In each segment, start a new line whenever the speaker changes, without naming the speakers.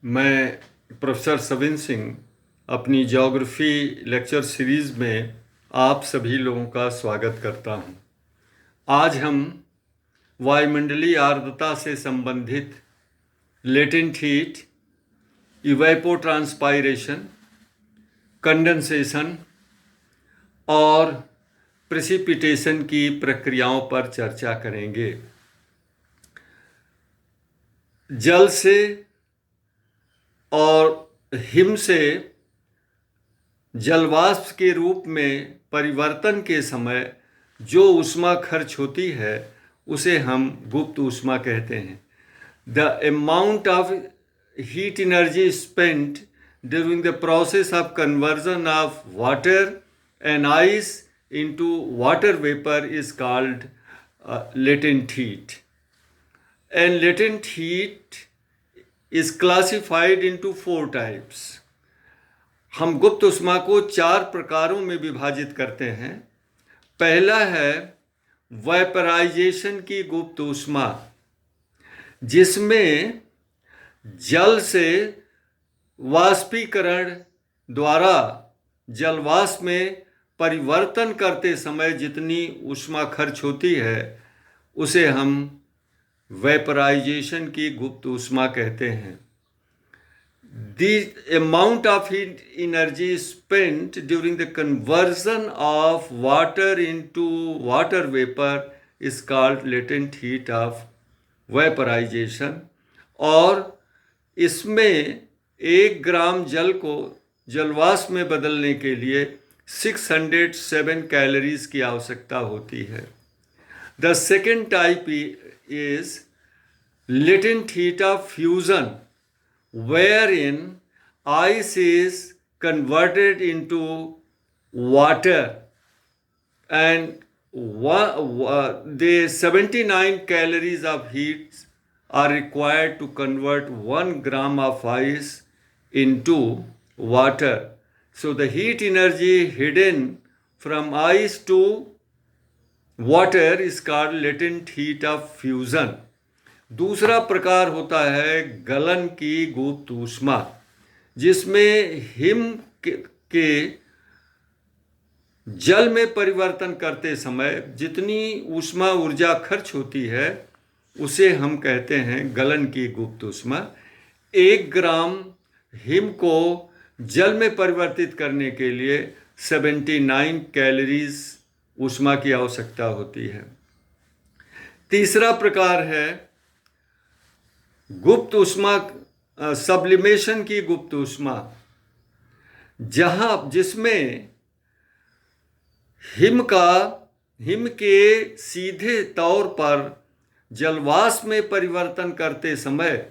मैं प्रोफेसर सविन सिंह अपनी geography lecture series में आप सभी लोगों का स्वागत करता हूं। आज हम वायुमंडलीय आर्द्रता से संबंधित लेटेंट हीट, इवेपोट्रांसपायरेशन, कंडेंसेशन और प्रेसिपिटेशन की प्रक्रियाओं पर चर्चा करेंगे। जल से और हिम से जलवाष्प के रूप में परिवर्तन के समय जो ऊष्मा खर्च होती है उसे हम गुप्त ऊष्मा कहते हैं। The amount of heat energy spent during the process of conversion of water and ice into water vapour is called latent heat. And latent heat is classified into 4 types. हम गुप्त ऊष्मा को 4 प्रकारों में विभाजित करते हैं। पहला है वेपराइजेशन की गुप्त ऊष्मा, जिसमें जल से वाष्पीकरण द्वारा जलवाष्प में परिवर्तन करते समय जितनी ऊष्मा खर्च होती है उसे हम वेपराइजेशन की गुप्त ऊष्मा कहते हैं। The amount of heat energy spent during the conversion of water into water vapor is called latent heat of vaporization। और इसमें 1 ग्राम जल को जलवाष्प में बदलने के लिए 607 कैलोरीज की आवश्यकता होती है। The second type is latent heat of fusion, wherein ice is converted into water, and the 79 calories of heat are required to convert 1 gram of ice into water. So the heat energy hidden from ice to water is called latent heat of fusion. दूसरा प्रकार होता है गलन की गुप्त ऊष्मा, जिसमें him के जल में परिवर्तन करते समय जितनी ऊष्मा ऊर्जा खर्च होती है उसे हम कहते हैं गलन की गुप्त ऊष्मा। 1 ग्राम हिम को जल में परिवर्तित करने के लिए 79 कैलोरीज ऊष्मा की आवश्यकता होती है। तीसरा प्रकार है गुप्त ऊष्मा, सब्लिमेशन की गुप्त ऊष्मा, जिसमें हिम के सीधे तौर पर जलवाष्प में परिवर्तन करते समय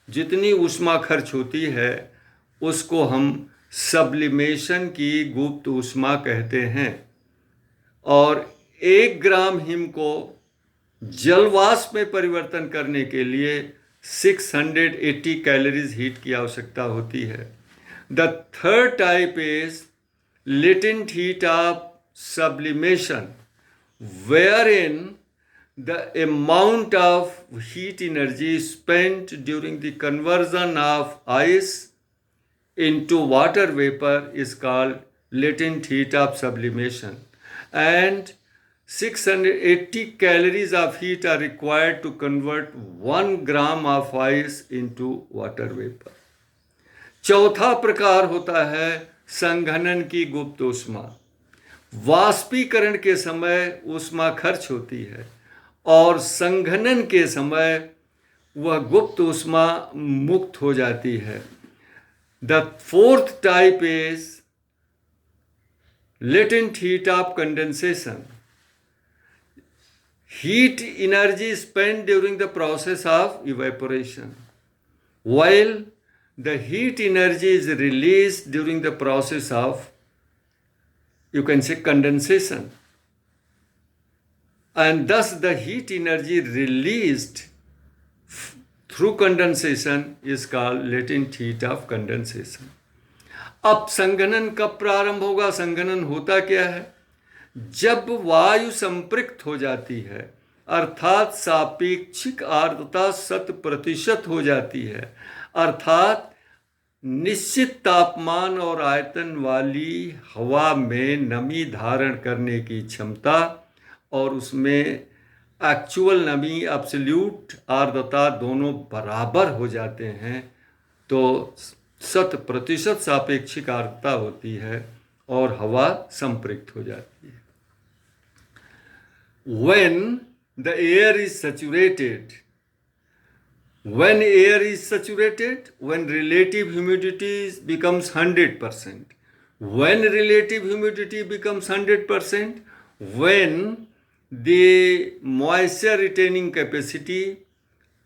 जितनी ऊष्मा खर्च होती है उसको हम सब्लिमेशन की गुप्त ऊष्मा कहते हैं। और 1 ग्राम हिम को जलवाष्प में परिवर्तन करने के लिए 680 कैलोरीज हीट की आवश्यकता होती है। The third type is latent heat of sublimation, wherein the amount of heat energy spent during the conversion of ice into water vapor is called latent heat of sublimation, and 680 calories of heat are required to convert 1 gram of ice into water vapor. चौथा प्रकार होता है संघनन की गुप्त ऊष्मा। वाष्पीकरण के समय ऊष्मा खर्च होती है और संघनन के समय वह गुप्त ऊष्मा मुक्त हो जाती है। The fourth type is latent heat of condensation. Heat energy spent during the process of evaporation, while the heat energy is released during the process of, you can say, condensation. And thus the heat energy released through condensation is called latent heat of condensation. अब संघनन कब प्रारंभ होगा? संघनन होता क्या है? जब वायु संपृक्त हो जाती है, अर्थात सापेक्षिक आर्द्रता 100% हो जाती है, अर्थात निश्चित तापमान और आयतन वाली हवा में नमी धारण करने की क्षमता और उसमें एक्चुअल नमी, एब्सोल्यूट आर्द्रता दोनों बराबर हो जाते हैं तो 100% सापेक्षिक आर्द्रता होती है और हवा संपृक्त हो जाती है। When the air is saturated, when relative humidity becomes 100%, when relative humidity becomes 100%, when the moisture retaining capacity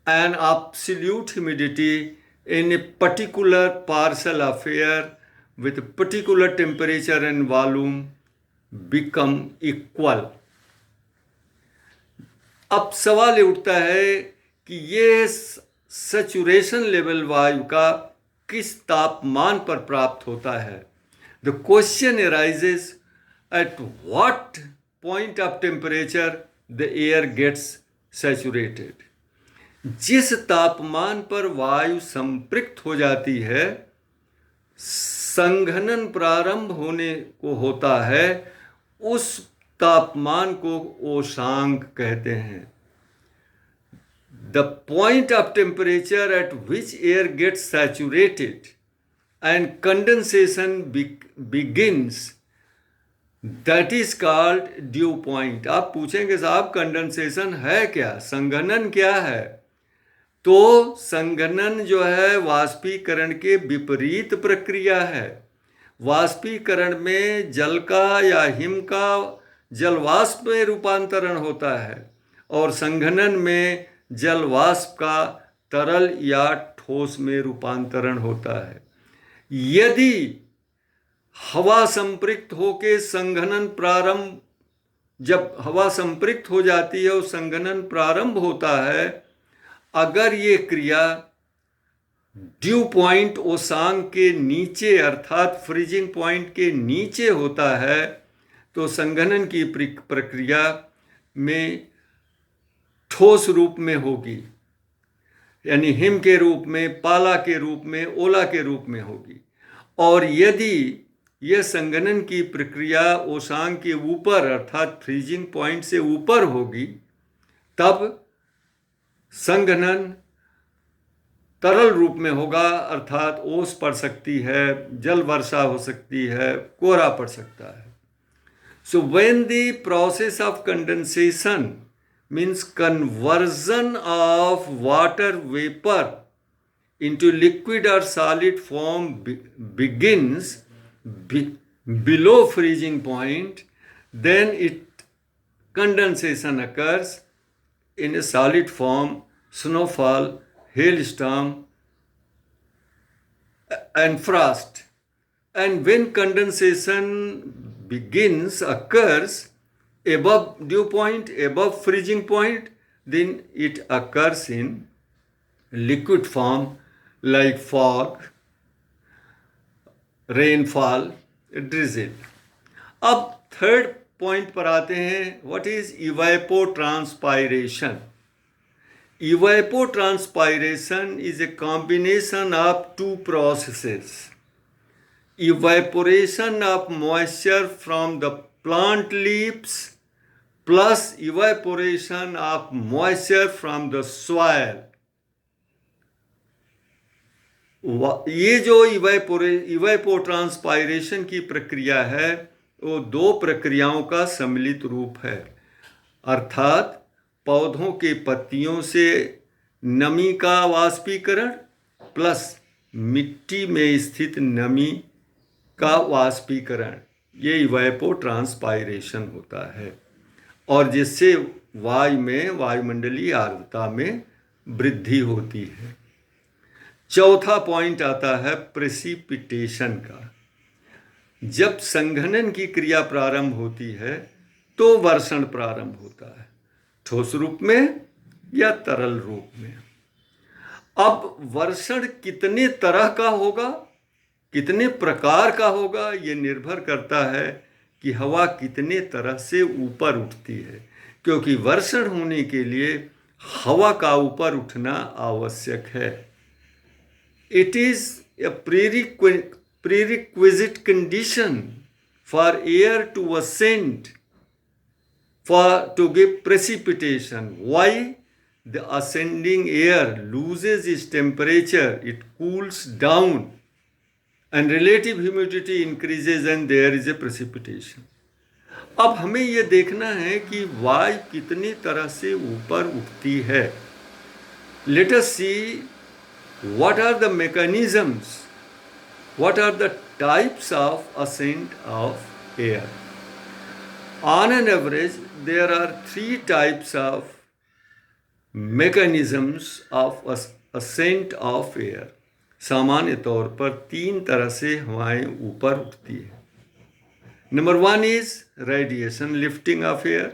and absolute humidity in a particular parcel of air with particular temperature and volume become equal। अब सवाल ये उठता है कि ये saturation level वायु का किस तापमान पर प्राप्त होता है। The question arises at what point of temperature the air gets saturated. जिस तापमान पर वायु संपृक्त हो जाती है, संघनन प्रारंभ होने को होता है, उस तापमान को ओशांक कहते हैं। The point of temperature at which air gets saturated and condensation begins, that is called dew point. आप पूछेंगे साहब कंडेंसेशन है क्या, संघनन क्या है? तो संघनन जो है वाष्पीकरण के विपरीत प्रक्रिया है। वाष्पीकरण में जल का या हिम का जलवाष्प में रूपांतरण होता है और संघनन में जलवाष्प का तरल या ठोस में रूपांतरण होता है। यदि हवा संपृक्त होकर संघनन प्रारंभ, जब हवा संपृक्त हो जाती है और संघनन प्रारंभ होता है, अगर ये क्रिया ड्यू पॉइंट ओशांक के नीचे अर्थात फ्रीजिंग पॉइंट के नीचे होता है तो संघनन की प्रक्रिया में ठोस रूप में होगी, यानी हिम के रूप में, पाला के रूप में, ओला के रूप में होगी। और यदि यह संघनन की प्रक्रिया ओशांक के ऊपर अर्थात फ्रीजिंग पॉइंट से ऊपर होगी, तब संघनन तरल रूप में होगा अर्थात ओस पड़ सकती है, जल वर्षा हो सकती है, कोहरा पड़ सकता है। So when the process of condensation means conversion of water vapor into liquid or solid form begins below freezing point, then condensation occurs in a solid form, snowfall, hailstorm and frost. And when condensation occurs above dew point, above freezing point, then it occurs in liquid form like fog, rainfall, drizzle. अब third point पर आते हैं, what is evapotranspiration? Evapotranspiration is a combination of two processes. Evaporation of moisture from the plant leaves plus evaporation of moisture from the soil. ये जो इवेपोट्रांसपायरेशन की प्रक्रिया है वो दो प्रक्रियाओं का सम्मिलित रूप है, अर्थात पौधों के पत्तियों से नमी का वाष्पीकरण प्लस मिट्टी में स्थित नमी का वाष्पीकरण, ये इवेपोट्रांसपायरेशन होता है और जिससे वायु में वायुमंडलीय आर्द्रता में वृद्धि होती है। चौथा पॉइंट आता है प्रेसिपिटेशन का। जब संघनन की क्रिया प्रारंभ होती है तो वर्षण प्रारंभ होता है, ठोस रूप में या तरल रूप में। अब वर्षण कितने तरह का होगा, कितने प्रकार का होगा, ये निर्भर करता है कि हवा कितने तरह से ऊपर उठती है, क्योंकि वर्षण होने के लिए हवा का ऊपर उठना आवश्यक है। It is a prerequisite condition for air to ascend to give precipitation. Why? The ascending air loses its temperature, it cools down, and relative humidity increases and there is a precipitation. अब हमें ये देखना है कि वायु कितनी तरह से ऊपर उठती है. Let us see what are the mechanisms, what are the types of ascent of air. On an average, there are 3 types of mechanisms of ascent of air. सामान्य तौर पर 3 तरह से हवाएं ऊपर उठती है. Number 1 is radiation lifting of air.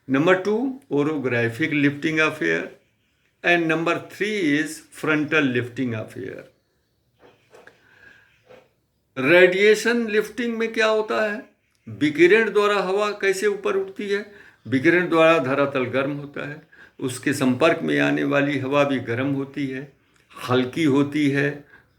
Number 2, orographic lifting of air. And number 3 is frontal lifting of air. Radiation lifting में क्या होता है? विकिरण द्वारा हवा कैसे ऊपर उठती है? विकिरण द्वारा धरातल गर्म होता है, उसके संपर्क में आने वाली हवा भी गर्म होती है, हल्की होती है,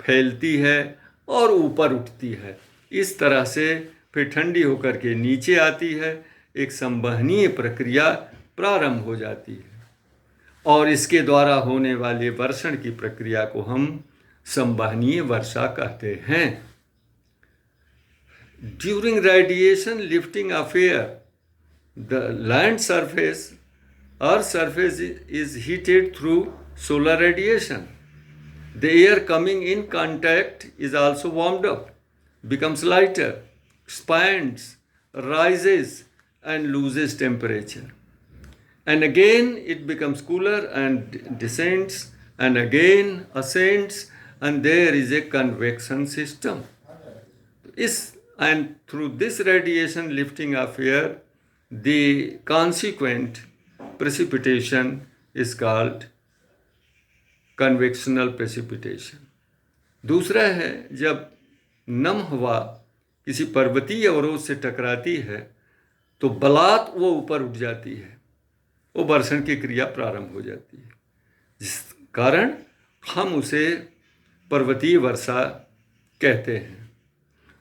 फैलती है और ऊपर उठती है. इस तरह से फिर ठंडी होकर के नीचे आती है, एक संवहनीय प्रक्रिया प्रारंभ हो जाती है और इसके द्वारा होने वाले वर्षण की प्रक्रिया को हम संवहनीय वर्षा कहते हैं. During radiation lifting of air, the land surface, earth surface is heated through solar radiation. The air coming in contact is also warmed up, becomes lighter, expands, rises and loses temperature. And again it becomes cooler and descends and again ascends, and there is a convection system. And through this radiation lifting of air, the consequent precipitation is called convectional precipitation. दूसरा है, जब नम हवा किसी पर्वतीय अवरोध से टकराती है तो बलात् वो ऊपर उठ जाती है, वो वर्षण की क्रिया प्रारंभ हो जाती है, जिस कारण हम उसे पर्वतीय वर्षा कहते हैं.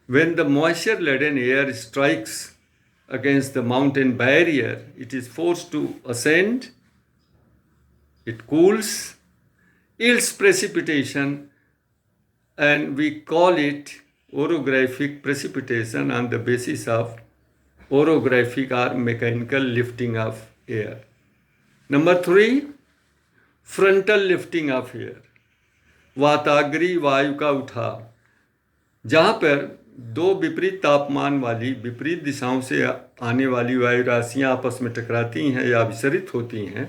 When the moisture laden air strikes against the mountain barrier, it is forced to ascend, it cools, yields precipitation, and we call it orographic precipitation on the basis of orographic or mechanical lifting of air. Number 3, frontal lifting of air. वाताग्रीय वायु का उठाव. जहाँ पर 2 विपरीत तापमान वाली विपरीत दिशाओं से आने वाली वायु राशियाँ आपस में टकराती हैं या विसरित होती हैं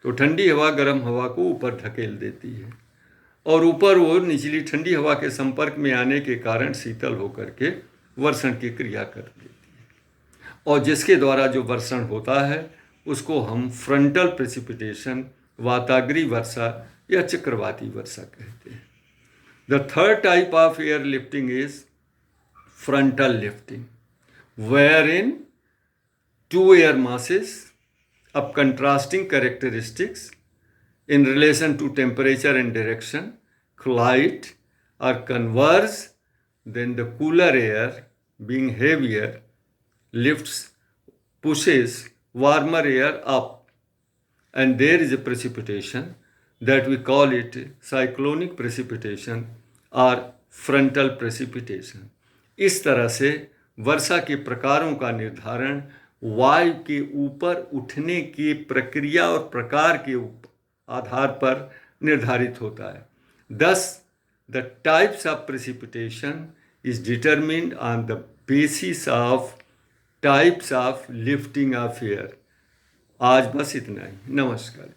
तो ठंडी हवा गर्म हवा को ऊपर धकेल देती है और ऊपर वो निचली ठंडी हवा के संपर्क में आने के कारण शीतल होकर के वर्षण की क्रिया कर देती है, और जिसके द्वारा जो वर्षण होता है उसको हम फ्रंटल प्रेसिपिटेशन, वाताग्रीय वर्षा या चक्रवाती वर्षा कहते हैं. The third type of air lifting is frontal lifting, wherein 2 air masses of contrasting characteristics in relation to temperature and direction collide or converge. Then the cooler air, being heavier, pushes warmer air up, and there is a precipitation that we call it cyclonic precipitation or frontal precipitation. इस तरह से वर्षा के प्रकारों का निर्धारण वायु के ऊपर उठने की प्रक्रिया और प्रकार के आधार पर निर्धारित होता है. Thus, the types of precipitation is determined on the basis of types of lifting of air. आज बस इतना ही. नमस्कार.